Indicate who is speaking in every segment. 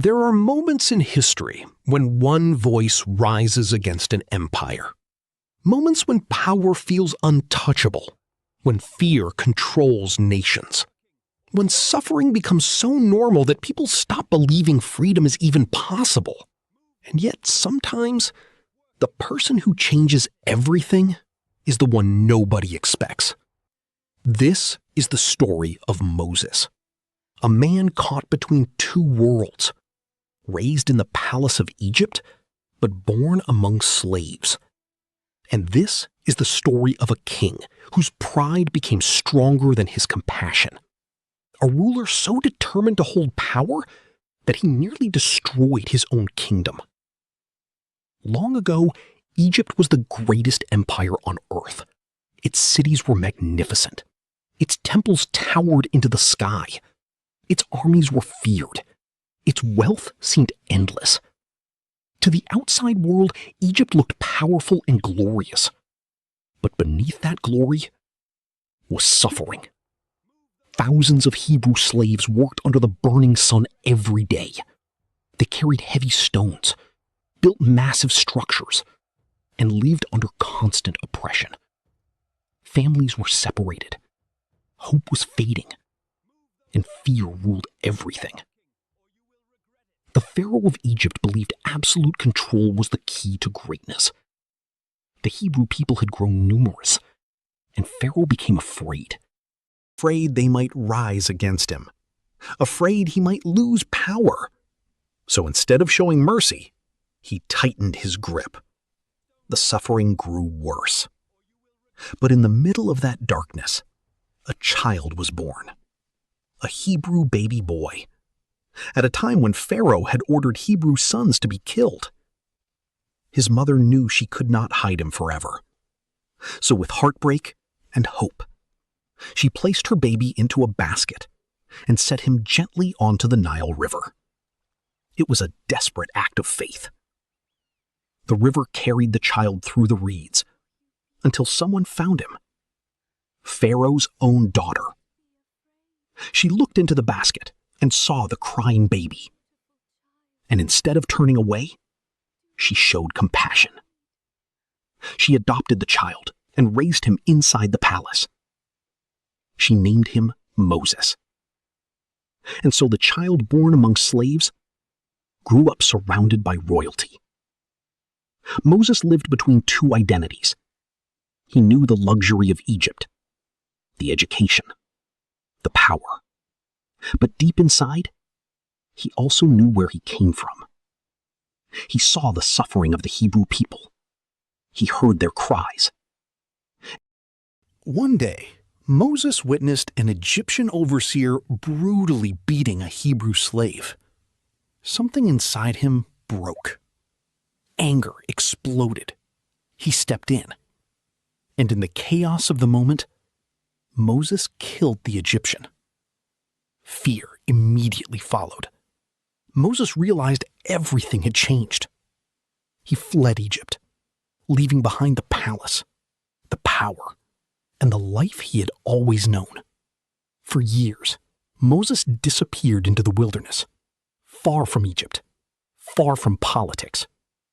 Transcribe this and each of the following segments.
Speaker 1: There are moments in history when one voice rises against an empire. Moments when power feels untouchable, when fear controls nations, when suffering becomes so normal that people stop believing freedom is even possible. And yet sometimes, the person who changes everything is the one nobody expects. This is the story of Moses, a man caught between two worlds, raised in the palace of Egypt, but born among slaves. And this is the story of a king whose pride became stronger than his compassion. A ruler so determined to hold power that he nearly destroyed his own kingdom. Long ago, Egypt was the greatest empire on earth. Its cities were magnificent. Its temples towered into the sky. Its armies were feared. Its wealth seemed endless. To the outside world, Egypt looked powerful and glorious. But beneath that glory was suffering. Thousands of Hebrew slaves worked under the burning sun every day. They carried heavy stones, built massive structures, and lived under constant oppression. Families were separated. Hope was fading, and fear ruled everything. The Pharaoh of Egypt believed absolute control was the key to greatness. The Hebrew people had grown numerous, and Pharaoh became afraid. Afraid they might rise against him. Afraid he might lose power. So instead of showing mercy, he tightened his grip. The suffering grew worse. But in the middle of that darkness, a child was born. A Hebrew baby boy. At a time when Pharaoh had ordered Hebrew sons to be killed. His mother knew she could not hide him forever. So with heartbreak and hope, she placed her baby into a basket and set him gently onto the Nile River. It was a desperate act of faith. The river carried the child through the reeds until someone found him. Pharaoh's own daughter. She looked into the basket and saw the crying baby. And instead of turning away, she showed compassion. She adopted the child and raised him inside the palace. She named him Moses. And so the child born among slaves grew up surrounded by royalty. Moses lived between two identities. He knew the luxury of Egypt, the education, the power. But deep inside, he also knew where he came from. He saw the suffering of the Hebrew people. He heard their cries. One day, Moses witnessed an Egyptian overseer brutally beating a Hebrew slave. Something inside him broke. Anger exploded. He stepped in. And in the chaos of the moment, Moses killed the Egyptian. Fear immediately followed. Moses realized everything had changed. He fled Egypt, leaving behind the palace, the power, and the life he had always known. For years, Moses disappeared into the wilderness, far from Egypt, far from politics,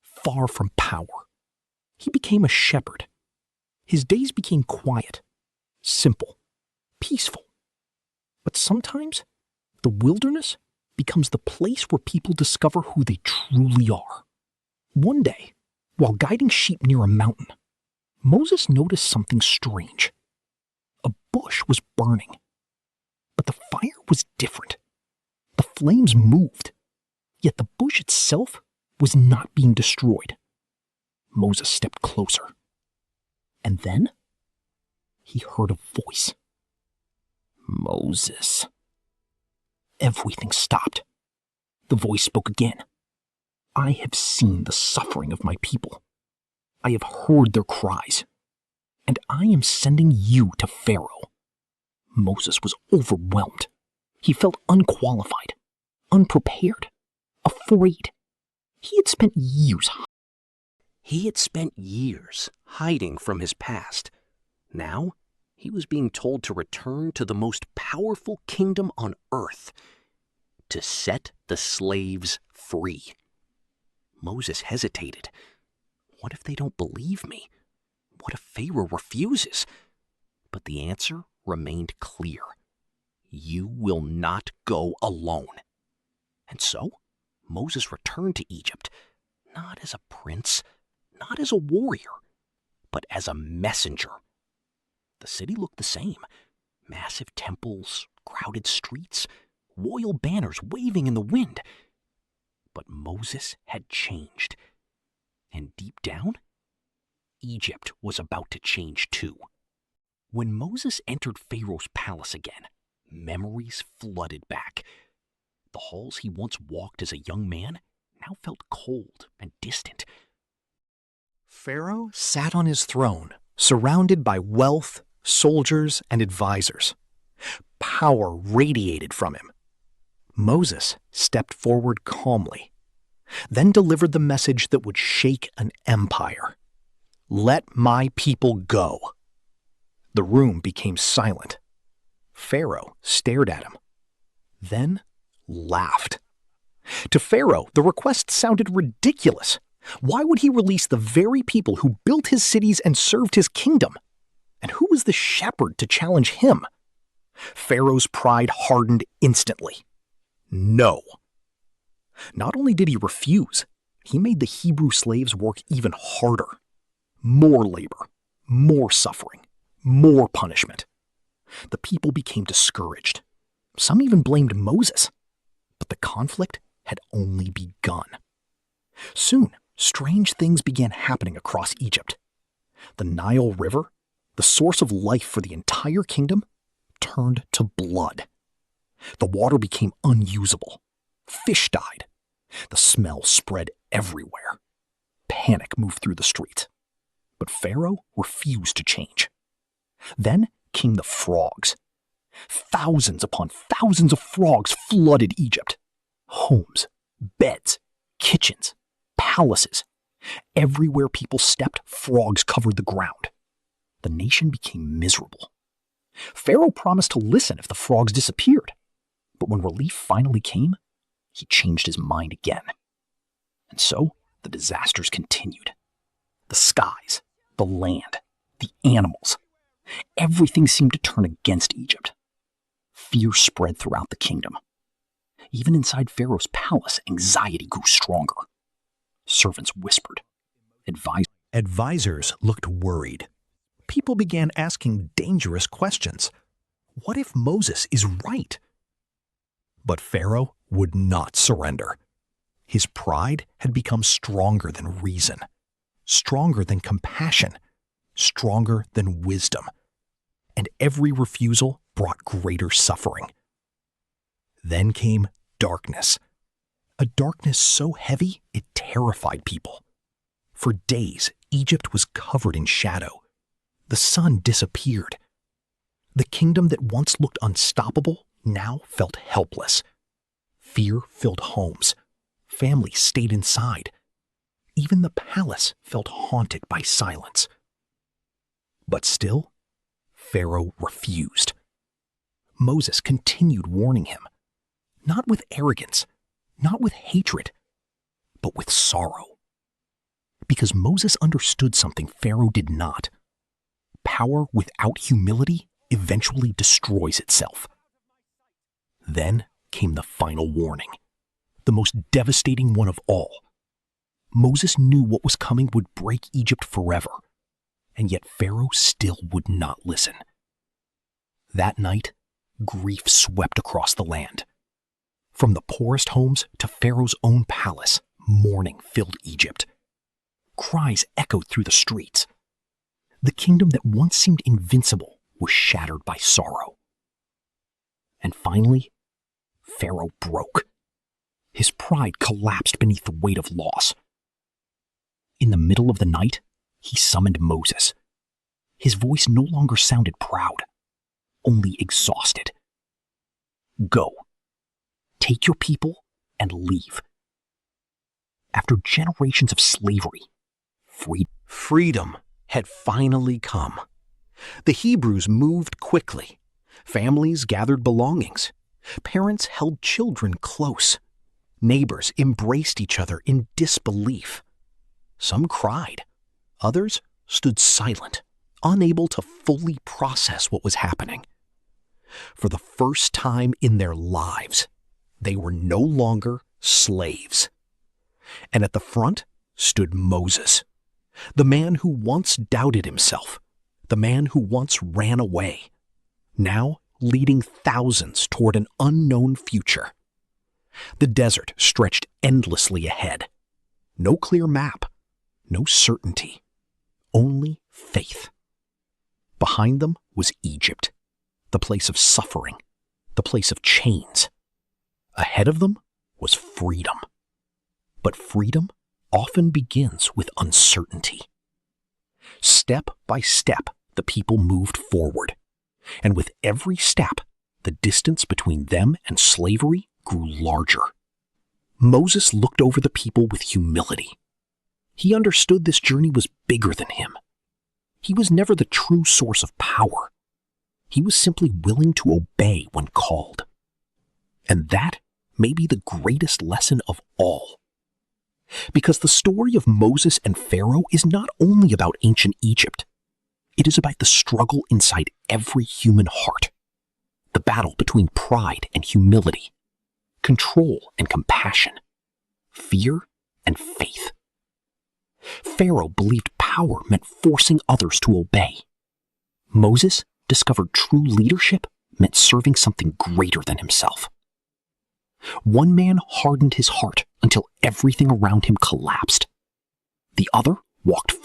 Speaker 1: far from power. He became a shepherd. His days became quiet, simple, peaceful. But sometimes, the wilderness becomes the place where people discover who they truly are. One day, while guiding sheep near a mountain, Moses noticed something strange. A bush was burning, but the fire was different. The flames moved, yet the bush itself was not being destroyed. Moses stepped closer, and then he heard a voice. Moses. Everything stopped. The voice spoke again. I have seen the suffering of my people. I have heard their cries, and I am sending you to Pharaoh. Moses was overwhelmed. He felt unqualified, unprepared, afraid. He had spent years hiding from his past. Now, he was being told to return to the most powerful kingdom on earth,
Speaker 2: to set the slaves free. Moses hesitated. What if they don't believe me? What if Pharaoh refuses? But the answer remained clear. You will not go alone. And so, Moses returned to Egypt, not as a prince, not as a warrior, but as a messenger. The city looked the same. Massive temples, crowded streets, royal banners waving in the wind. But Moses had changed. And deep down, Egypt was about to change too. When Moses entered Pharaoh's palace again, memories flooded back. The halls he once walked as a young man now felt cold and distant.
Speaker 1: Pharaoh sat on his throne, surrounded by wealth, soldiers, and advisors. Power radiated from him. Moses stepped forward calmly, then delivered the message that would shake an empire. Let my people go. The room became silent. Pharaoh stared at him, then laughed. To Pharaoh, the request sounded ridiculous. Why would he release the very people who built his cities and served his kingdom? And who was the shepherd to challenge him? Pharaoh's pride hardened instantly. No. Not only did he refuse, he made the Hebrew slaves work even harder. More labor, more suffering, more punishment. The people became discouraged. Some even blamed Moses. But the conflict had only begun. Soon, strange things began happening across Egypt. The Nile River, the source of life for the entire kingdom, turned to blood. The water became unusable. Fish died. The smell spread everywhere. Panic moved through the streets. But Pharaoh refused to change. Then came the frogs. Thousands upon thousands of frogs flooded Egypt. Homes, beds, kitchens, palaces. Everywhere people stepped, frogs covered the ground. The nation became miserable. Pharaoh promised to listen if the frogs disappeared. But when relief finally came, he changed his mind again. And so the disasters continued. The skies, the land, the animals. Everything seemed to turn against Egypt. Fear spread throughout the kingdom. Even inside Pharaoh's palace, anxiety grew stronger. Servants whispered. Advisors looked worried. People began asking dangerous questions. What if Moses is right? But Pharaoh would not surrender. His pride had become stronger than reason, stronger than compassion, stronger than wisdom. And every refusal brought greater suffering. Then came darkness. A darkness so heavy it terrified people. For days, Egypt was covered in shadow. The sun disappeared. The kingdom that once looked unstoppable now felt helpless. Fear filled homes. Families stayed inside. Even the palace felt haunted by silence. But still, Pharaoh refused. Moses continued warning him, not with arrogance, not with hatred, but with sorrow. Because Moses understood something Pharaoh did not. Power without humility eventually destroys itself. Then came the final warning, the most devastating one of all. Moses knew what was coming would break Egypt forever, and yet Pharaoh still would not listen. That night, grief swept across the land. From the poorest homes to Pharaoh's own palace, mourning filled Egypt. Cries echoed through the streets. The kingdom that once seemed invincible was shattered by sorrow. And finally, Pharaoh broke. His pride collapsed beneath the weight of loss. In the middle of the night, he summoned Moses. His voice no longer sounded proud, only exhausted. Go. Take your people and leave. After generations of slavery, freedom had finally come. The Hebrews moved quickly. Families gathered belongings.
Speaker 3: Parents held children close. Neighbors embraced each other in disbelief. Some cried. Others stood silent, unable to fully process what was happening. For the first time in their lives, they were no longer slaves. And at the front stood Moses, the man who once doubted himself, the man who once ran away, now leading thousands toward an unknown future. The desert stretched endlessly ahead. No clear map, no certainty, only faith. Behind them was Egypt, the place of suffering, the place of chains. Ahead of them was freedom. But freedom often begins with uncertainty. Step by step, the people moved forward, and with every step, the distance between them and slavery grew larger. Moses looked over the people with humility. He understood this journey was bigger than him. He was never the true source of power. He was simply willing to obey when called. And that may be the greatest lesson of all. Because the story of Moses and Pharaoh is not only about ancient Egypt. It is about the struggle inside every human heart. The battle between pride and humility, control and compassion, fear and faith. Pharaoh believed power meant forcing others to obey. Moses discovered true leadership meant serving something greater than himself. One man hardened his heart until everything around him collapsed. The other walked